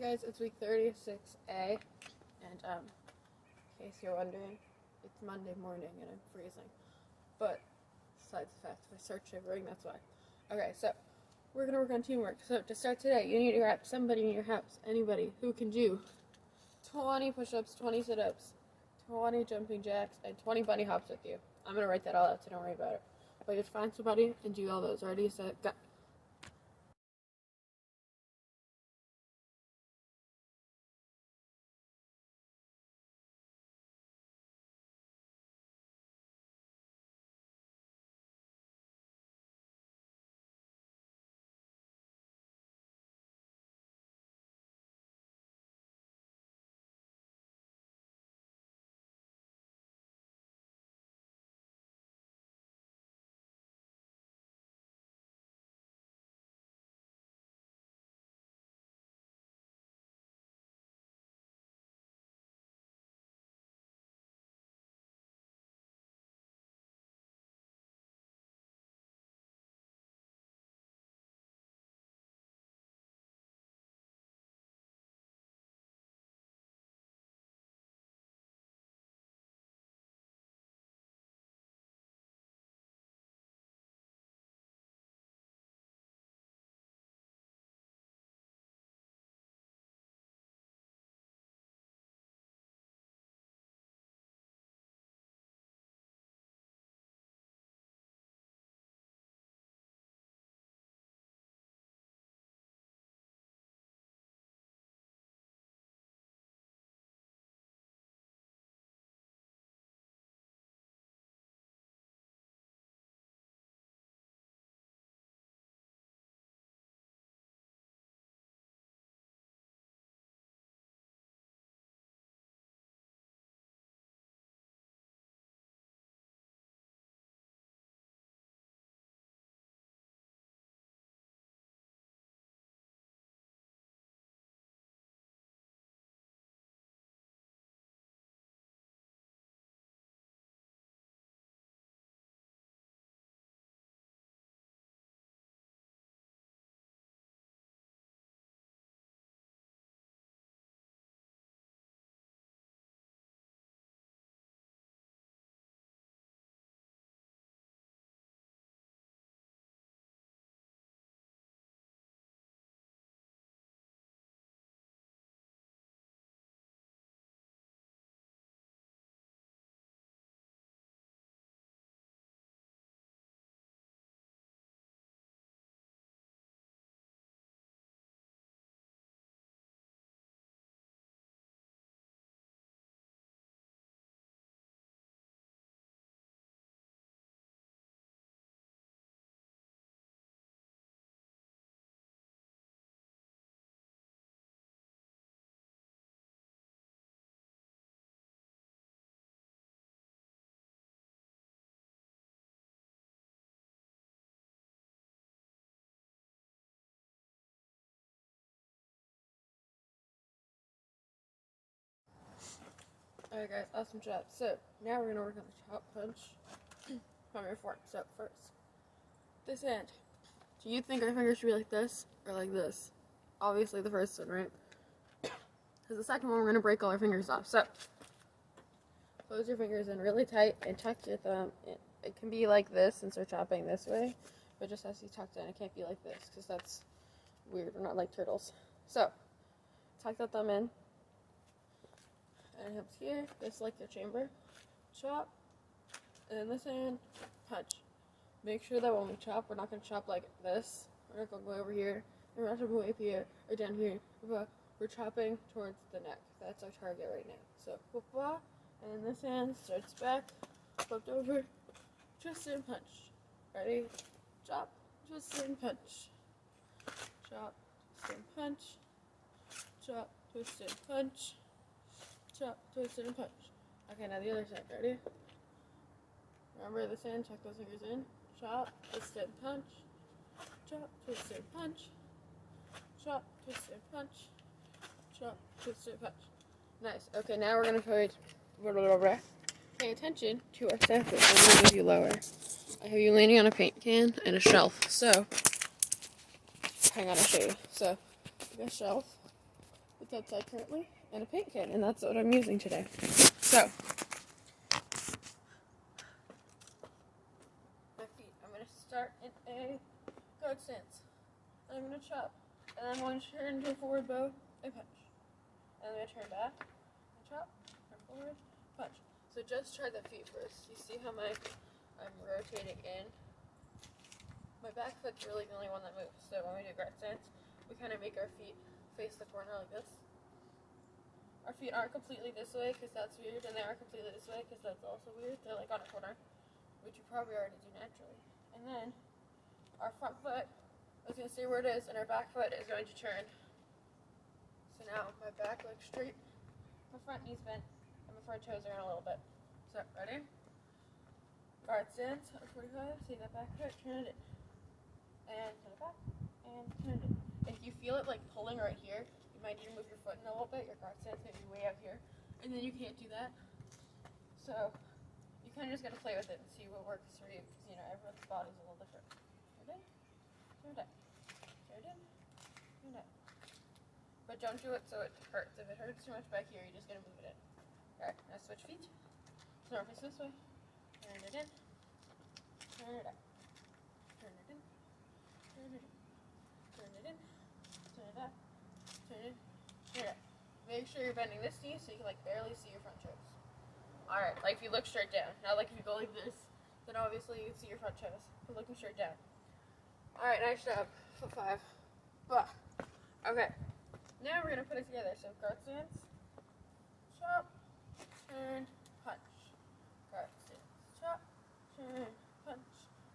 guys, it's week 36A, and in case you're wondering, it's Monday morning and I'm freezing. But besides the fact if I start shivering, that's why. Okay, so we're gonna work on teamwork. So to start today, you need to grab somebody in your house, anybody who can do 20 push-ups, 20 sit-ups, 20 jumping jacks, and 20 bunny hops with you. I'm gonna write that all out, so don't worry about it. But you just find somebody and do all those. Ready, set, go. Alright guys, awesome job. So, now we're going to work on the chop punch from your fork. So, first, this end. Do you think our fingers should be like this or like this? Obviously the first one, right? Because the second one we're going to break all our fingers off. So, close your fingers in really tight and tuck your thumb in. It can be like this since we're chopping this way, but it just has to be tucked in. It can't be like this because that's weird. We're not like turtles. So, tuck that thumb in. And hips here, this like your chamber, chop, and then this hand, punch. Make sure that when we chop, we're not going to chop like this. We're not going to go over here, and we're not going to go up here, or down here. We're chopping towards the neck. That's our target right now. So, and then this hand starts back, flipped over, twist and punch. Ready? Chop, twist and punch. Chop, twist and punch. Chop, twist and punch. Chop, twist, and punch. Okay, now the other side. Ready? Remember this hand, tuck those fingers in. Chop, twist, and punch. Chop, twist, and punch. Chop, twist, and punch. Chop, twist, and punch. Nice. Okay, now we're going to pay attention to our surface. I'm going to give you lower. I have you leaning on a paint can and a shelf. So, hang on, I'll show you. So, you got a shelf. that's outside currently, and a paint can, and that's what I'm using today. So, my feet. I'm going to start in a guard stance. And I'm going to chop. And I'm going to turn to a forward bow and punch. And I'm going to turn back and chop, turn forward, punch. So just try the feet first. You see how I'm rotating in? My back foot's really the only one that moves. So when we do guard stance, we kind of make our feet face the corner like this. Our feet aren't completely this way because that's weird, and they aren't completely this way because that's also weird. They're like on a corner, which you probably already do naturally. And then our front foot is going to stay where it is, and our back foot is going to turn. So now my back looks straight, my front knee's bent, and my front toes are in a little bit. So, ready? Guard stance, 45, see that back foot, turn it in. And turn it back, and turn it in. If you feel it like pulling right here, you might need to move your foot in a little bit. Your guard stance may be way out here, and then you can't do that. So, you kind of just got to play with it and see what works for you, because, you know, everyone's body's a little different. Turn it in, turn it in, turn it in, turn it in. But don't do it so it hurts. If it hurts too much back here, you're just going to move it in. Alright, now switch feet. Turn face this way. Turn it in. Turn it out. Turn it in. Turn it in. Turn it in. Turn it out. Turn it in. Turn it out. Make sure you're bending this knee so you can like barely see your front toes. Alright, like if you look straight down. Now like if you go like this, then obviously you can see your front toes. But looking straight down. Alright, nice job. Foot 5. Bah. Okay. Now we're going to put it together. So guard stance, chop, turn, punch. Guard stance, chop, turn, punch.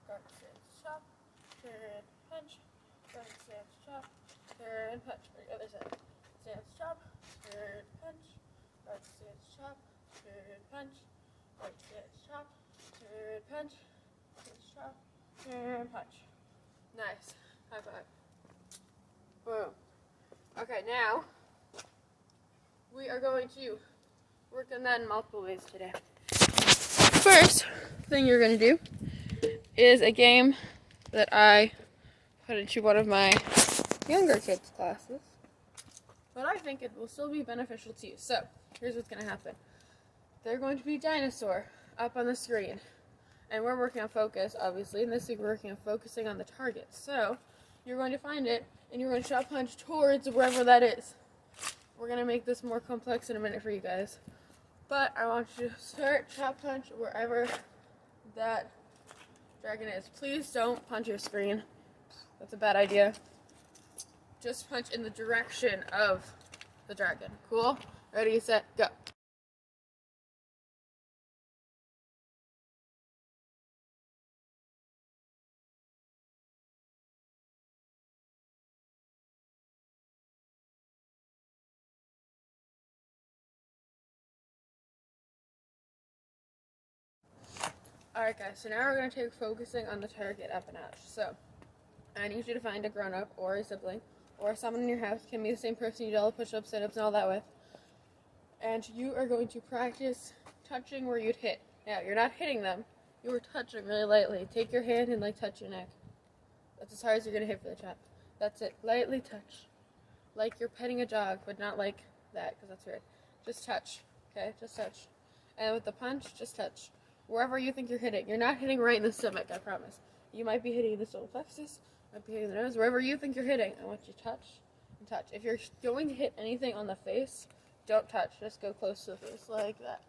Guard stance, chop, turn, punch. Guard stance, chop, turn, punch. For the other side. Stance, chop, turn, punch. Guard stance, chop, turn, punch. Guard stance, chop, turn, punch. Stance, chop, turn, punch. Nice. High five. Boom. Okay, now we are going to work on that in multiple ways today. First thing you're going to do is a game that I put into one of my younger kids' classes, but I think it will still be beneficial to you. So, here's what's going to happen. They're going to be dinosaur up on the screen, and we're working on focus, obviously, and this week we're working on focusing on the target. So, you're going to find it, and you're going to shot punch towards wherever that is. We're going to make this more complex in a minute for you guys. But I want you to start shot punch wherever that dragon is. Please don't punch your screen. That's a bad idea. Just punch in the direction of the dragon. Cool? Ready, set, go. Alright guys, so now we're going to take focusing on the target up a notch. So, I need you to find a grown-up or a sibling or someone in your house. Can be the same person you do all the push-ups, sit-ups, and all that with. And you are going to practice touching where you'd hit. Now, you're not hitting them. You are touching really lightly. Take your hand and like touch your neck. That's as hard as you're going to hit for the chop. That's it. Lightly touch. Like you're petting a dog, but not like that, because that's weird. Just touch. Okay? Just touch. And with the punch, just touch. Wherever you think you're hitting. You're not hitting right in the stomach, I promise. You might be hitting the solar plexus, might be hitting the nose. Wherever you think you're hitting, I want you to touch and touch. If you're going to hit anything on the face, don't touch. Just go close to the face, like that.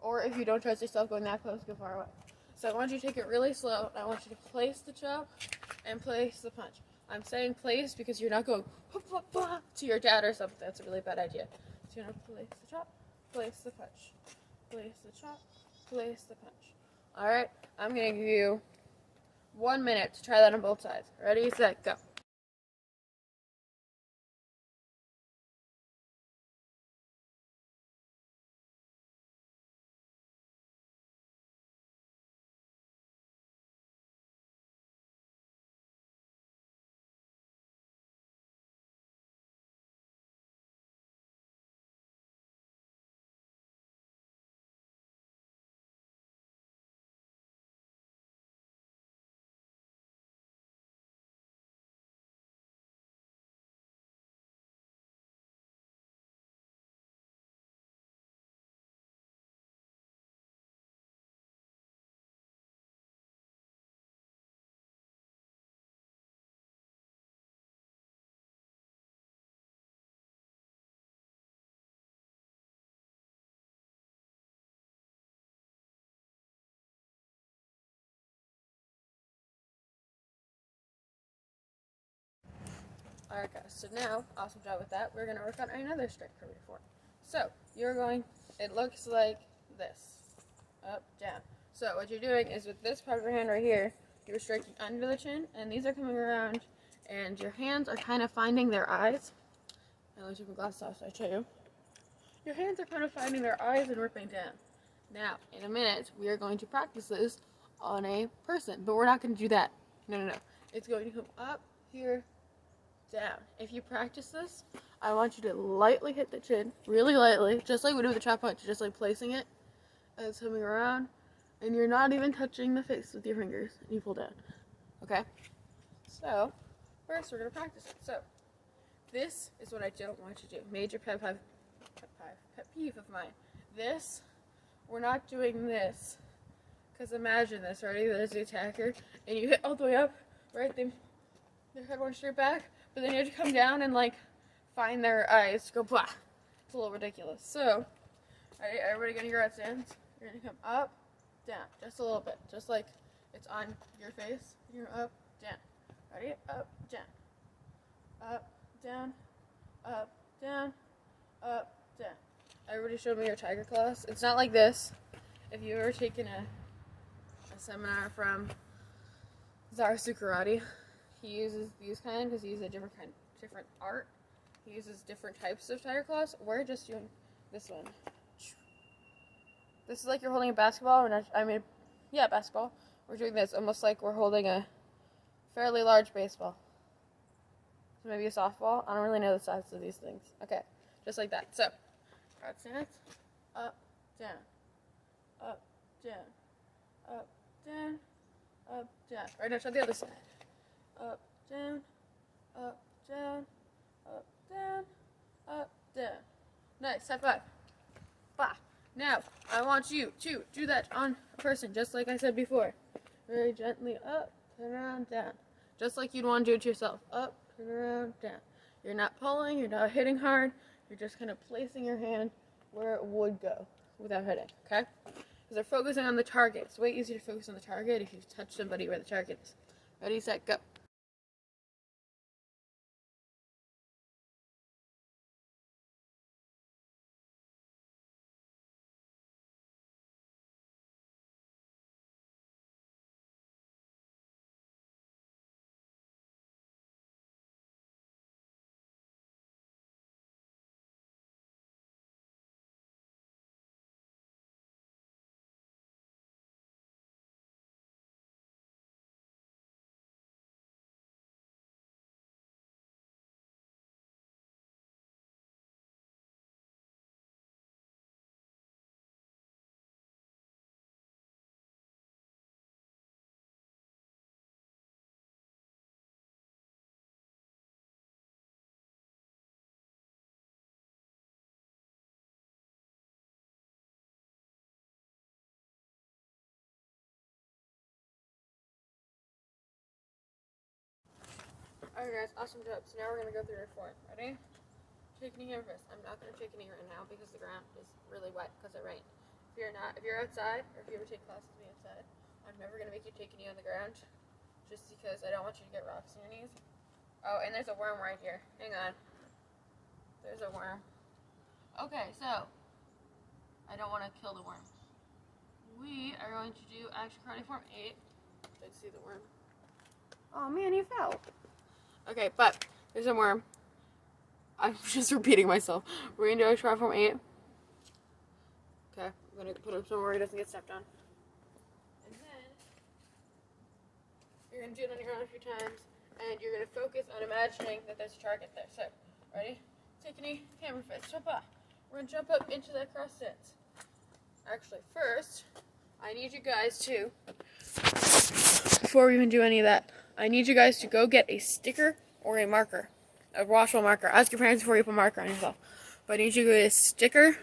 Or if you don't trust yourself going that close, go far away. So I want you to take it really slow. I want you to place the chop and place the punch. I'm saying place because you're not going to your dad or something. That's a really bad idea. So you're going to place the chop, place the punch. Place the chop, place the punch. Alright, I'm going to give you 1 minute to try that on both sides. Ready, set, go. Alright guys, so now, awesome job with that. We're going to work on another straight curvy form. So, it looks like this. Up, down. So what you're doing is with this part of your hand right here, you're striking under the chin, and these are coming around, and your hands are kind of finding their eyes. Let me take my glasses off so I show you. Your hands are kind of finding their eyes and ripping down. Now, in a minute, we are going to practice this on a person, but we're not going to do that. No. It's going to come up, here, down. If you practice this, I want you to lightly hit the chin, really lightly, just like we do with the trap punch, just like placing it as it's coming around, and you're not even touching the face with your fingers, and you pull down. Okay? So, first we're going to practice it. So, this is what I don't want you to do. Major pet peeve of mine. This, we're not doing this, because imagine this, ready? There's the attacker, and you hit all the way up, right? Their head went straight back, but then you have to come down and, like, find their eyes to go blah. It's a little ridiculous. So, alright, everybody get in your stance. You're going to come up, down, just a little bit, just like it's on your face. You're up, down. Ready? Up, down. Up, down, up, down, up, down. Everybody showed me your tiger class. It's not like this. If you've ever taken a seminar from Zarasu Karate, he uses these kind because he uses a different art. He uses different types of tiger claws. We're just doing this one. This is like you're holding a basketball. Basketball. We're doing this almost like we're holding a fairly large baseball. So maybe a softball. I don't really know the size of these things. Okay, just like that. So, right stance. Up, down. Up, down. Up, down. Up, down. Right now, try the other side. Up, down. Up, down. Up, down. Up, down. Nice. High five. Bah. Now, I want you to do that on a person, just like I said before. Very gently up, turn around, down. Just like you'd want to do it to yourself. Up, turn around, down. You're not pulling, you're not hitting hard. You're just kind of placing your hand where it would go without hitting, okay? Because they're focusing on the target. It's way easier to focus on the target if you touch somebody where the target is. Ready, set, go. Alright guys, awesome job. So now we're going to go through your form. Ready? Take a knee here first. I'm not going to take a knee right now because the ground is really wet because it rained. If you're outside, or if you ever take classes with me outside, I'm never going to make you take a knee on the ground just because I don't want you to get rocks in your knees. Oh, and there's a worm right here. Hang on. There's a worm. Okay, so I don't want to kill the worm. We are going to do action karate form 8. Let's see the worm. Oh man, you fell. Okay, but there's a worm. I'm just repeating myself. We're going to do action karate form 8. Okay, I'm going to put him somewhere he doesn't get stepped on. And then you're going to do it on your own a few times. And you're going to focus on imagining that there's a target there. So, ready? Take a knee, hammer fist, jump up. We're going to jump up into that cross stance. Actually, first, I need you guys to, before we even do any of that, I need you guys to go get a sticker or a marker, a washable marker. Ask your parents before you put a marker on yourself. But I need you to get a sticker,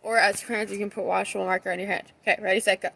or ask your parents if you can put washable marker on your hand. Okay, ready, set, go.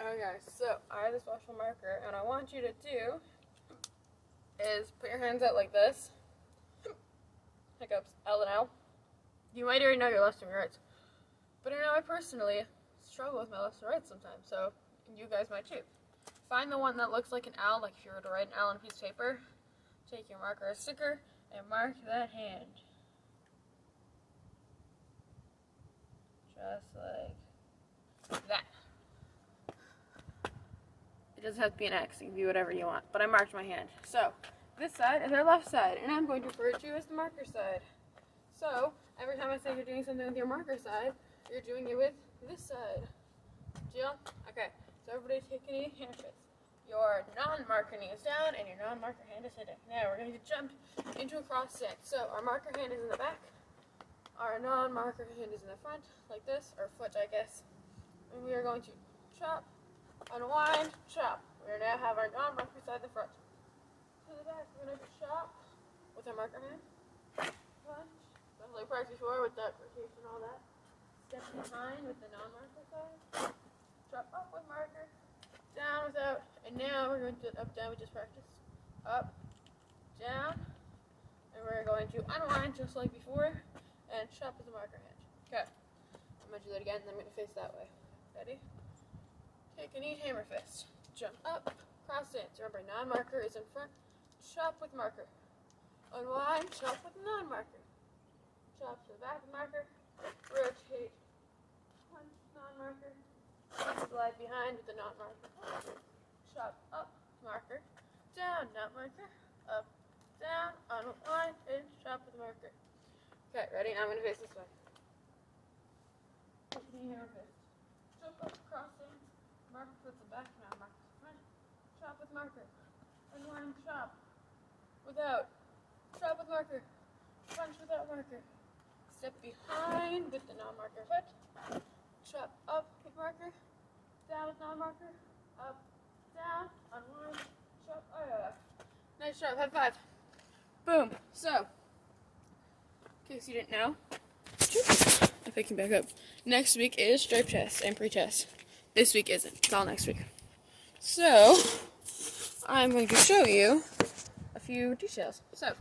Okay, so I have this special marker, and I want you to do is put your hands out like this. Hiccups, L and L. You might already know your lefts and your rights, but I know I personally struggle with my lefts and rights sometimes, so you guys might too. Find the one that looks like an L, like if you were to write an L on a piece of paper. Take your marker or sticker and mark that hand. Just like that. It doesn't have to be an X, it can be whatever you want, but I marked my hand. So, this side is our left side, and I'm going to refer to as the marker side. So, every time I say you're doing something with your marker side, you're doing it with this side. Deal? Okay, so everybody take a knee, hand fist. Your non-marker knee is down, and your non-marker hand is sitting. Now, we're going to jump into a cross stance. So, our marker hand is in the back. Our non-marker hand is in the front, like this, or foot, I guess. And we are going to chop, unwind, chop. We now have our non-marker side in the front. To the back, we're going to chop with our marker hand. Punch. Definitely practice before with that rotation and all that. Step behind with the non-marker side. Chop up with marker. Down without. And now we're going to up, down, we just practiced. Up, down. And we're going to unwind just like before. And chop with the marker hand. Okay. I'm going to do that again, and I'm going to face that way. Ready? Take a knee, hammer fist. Jump up, cross stance. Remember, non-marker is in front. Chop with marker. Unwind, chop with non-marker. Chop to the back of marker. Rotate. Punch, non-marker. Slide behind with the non-marker. Chop up, marker. Down, non-marker. Up, down, unwind, and chop with marker. Okay, ready? Now I'm going to face this way. Knee, hammer fist. Jump up, cross stance. Marker puts the back, now marker to front. Chop with marker. Unwind, chop. Without. Chop with marker. Punch without marker. Step behind with the non-marker foot. Chop up with marker. Down with non-marker. Up, down, unwind, chop. Oh, yeah. Nice job. High five. Boom. So, in case you didn't know, if I can back up, next week is stripe chest and pre-chest. This week isn't. It's all next week. So, I'm going to show you a few details. So,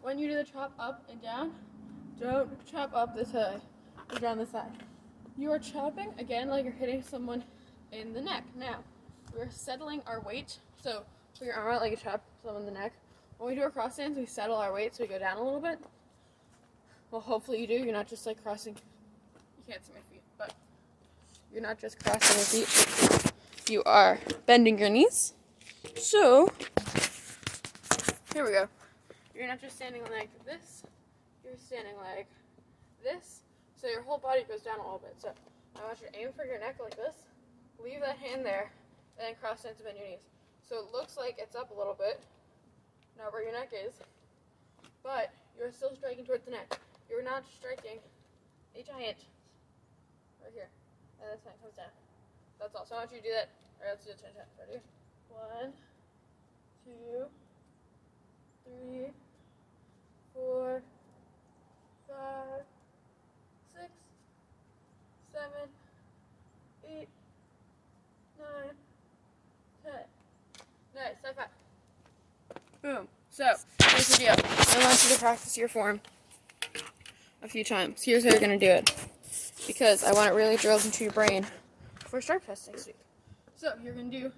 when you do the chop up and down, don't chop up this high or down this side. You are chopping, again, like you're hitting someone in the neck. Now, we're settling our weight. So, put your arm out like you chop someone in the neck. When we do our cross stance, we settle our weight so we go down a little bit. Well, hopefully you do. You're not just like crossing. You can't see my feet, but you're not just crossing your feet. You are bending your knees. So, here we go. You're not just standing like this. You're standing like this. So your whole body goes down a little bit. So I want you to aim for your neck like this. Leave that hand there, and then cross stance and bend your knees. So it looks like it's up a little bit, not where your neck is, but you're still striking towards the neck. You're not striking a giant right here, and this hand comes down. That's all. So I want you to do that. All right, let's do it 10 times. Ready? 1, 2, 3, 4, 5, 6, 7, 8, 9, 10. Nice, high five. Boom. So, here's the deal. I want you to practice your form a few times. Here's how you're going to do it, because I want it really drilled into your brain for stripe test next week. So, you're going to do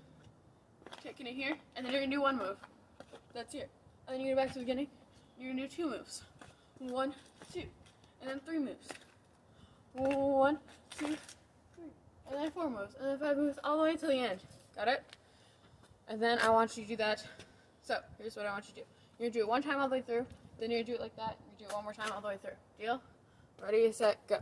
kicking it here, and then you're going to do one move. That's here. And then you go back to the beginning. You're going to do 2 moves. 1, 2. And then 3 moves. 1, 2, 3. And then 4 moves. And then 5 moves all the way till the end. Got it? And then I want you to do that. So, here's what I want you to do. You're going to do it 1 time all the way through. Then you're going to do it like that. You're going to do it 1 more time all the way through. Deal? Ready, set, go.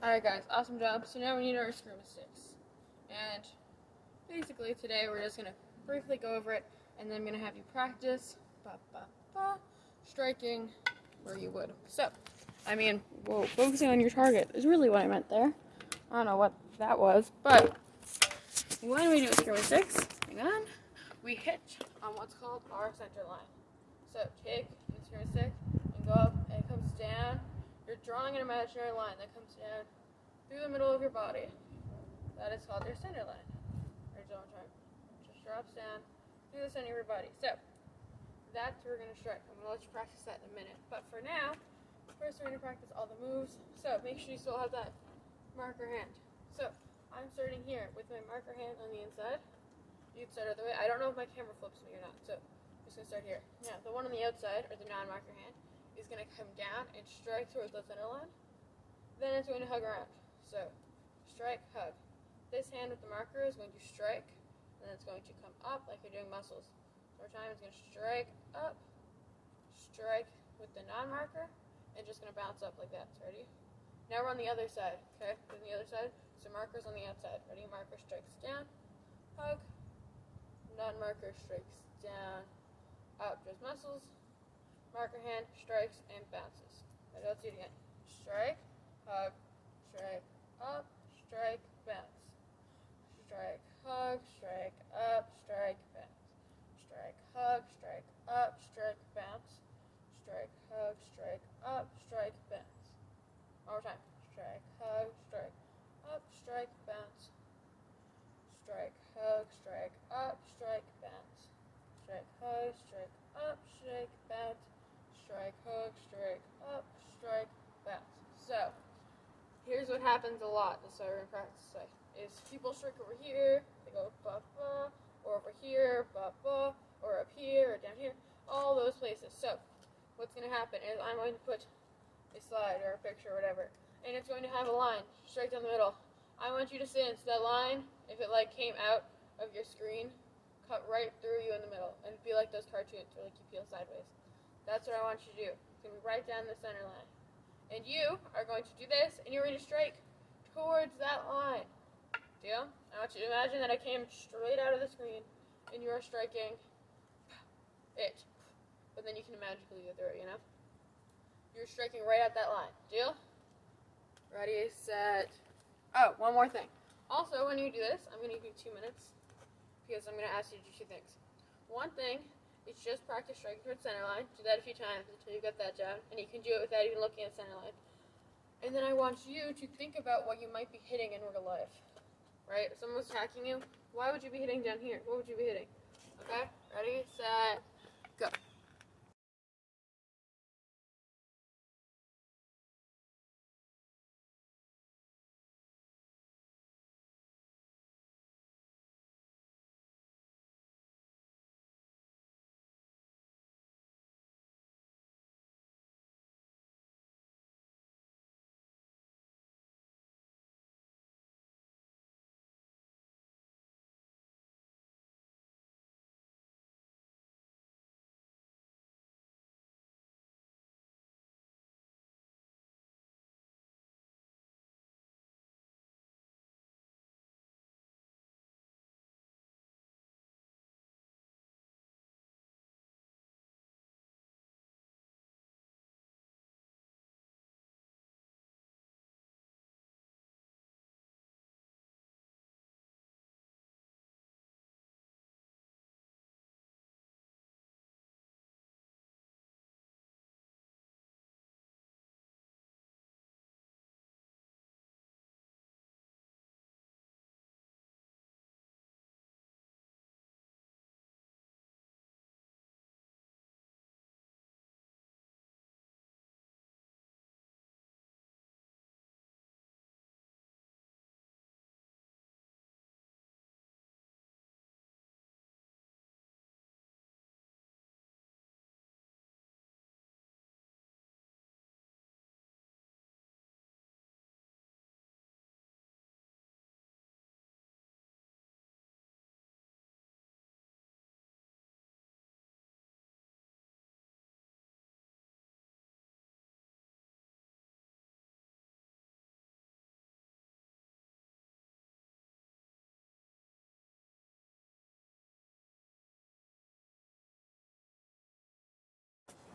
Alright guys, awesome job. So now we need our screw sticks. And basically today we're just going to briefly go over it, and then I'm going to have you practice striking where you would. So, focusing on your target is really what I meant there. I don't know what that was, but when we do a screw sticks, hang on, we hit on what's called our center line. So take the screw stick and go up, and it comes down. You're drawing an imaginary line that comes down through the middle of your body. That is called your center line. Just drops down through the center of your body. So that's where we're going to strike. I'm going to let you practice that in a minute. But for now, first we're going to practice all the moves. So make sure you still have that marker hand. So I'm starting here with my marker hand on the inside. You can start other way. I don't know if my camera flips me or not. So I'm just going to start here. Now the one on the outside, or the non-marker hand, is going to come down and strike towards the center line. Then it's going to hug around. So strike, hug. This hand with the marker is going to strike, and then it's going to come up like you're doing muscles. One more time, it's going to strike up, strike with the non-marker, and just going to bounce up like that. So ready? Now we're on the other side, okay? On the other side, so marker's on the outside. Ready? Marker strikes down, hug, non-marker strikes down, up, just muscles, marker hand strikes and bounces. Ready? Let's do it again. Strike, hug, strike, up, strike, bounce. Strike, hug, strike, up, strike, bounce. Strike, hug, strike, up, strike, bounce. Strike, hug, strike, up, strike, bounce. One more time. Strike, hug, strike, up, strike, bounce. Strike, hug, strike, up, strike, bounce. Strike, hug, strike, up, strike, bounce. Strike, hug, strike, up, strike, bounce. So, here's what happens a lot, that's why we're in practice today, is people strike over here, they go ba-ba, or over here, ba-ba, or up here, or down here, all those places. So, what's going to happen is I'm going to put a slide or a picture or whatever, and it's going to have a line straight down the middle. I want you to stand so that line, if it like came out of your screen, cut right through you in the middle, and be like those cartoons where like you peel sideways. That's what I want you to do. It's going to be right down the center line. And you are going to do this, and you're going to strike towards that line. Deal? I want you to imagine that I came straight out of the screen, and you are striking it. But then you can magically go through it, you know? You're striking right at that line. Deal? Ready, set. Oh, one more thing. Also, when you do this, I'm going to give you 2 minutes, because I'm going to ask you to do 2 things. One thing, it's just practice striking towards center line. Do that a few times until you get that down, and you can do it without even looking at center line. And then I want you to think about what you might be hitting in real life. Right? If someone's attacking you, why would you be hitting down here? What would you be hitting? Okay? Ready, set, go.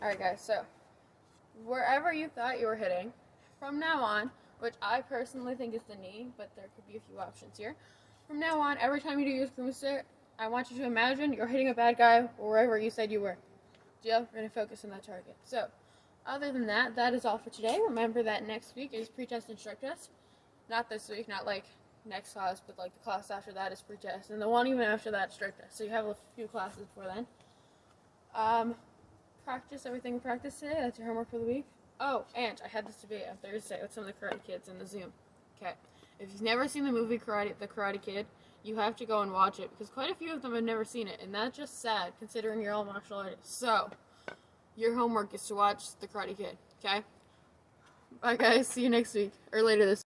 Alright guys, so wherever you thought you were hitting, from now on, which I personally think is the knee, but there could be a few options here. From now on, every time you do your broomstick, I want you to imagine you're hitting a bad guy wherever you said you were. We're going to focus on that target. So, other than that, that is all for today. Remember that next week is pre-test and strike test. Not this week, not like next class, but like the class after that is pre-test, and the one even after that is strike test. So you have a few classes before then. Practice everything we practiced today. That's your homework for the week. Oh, and I had this debate on Thursday with some of the Karate Kids in the Zoom. Okay, if you've never seen the movie The Karate Kid, you have to go and watch it, because quite a few of them have never seen it, and that's just sad, considering you're all martial artists. So, your homework is to watch The Karate Kid, okay? Bye guys, see you next week, or later this week.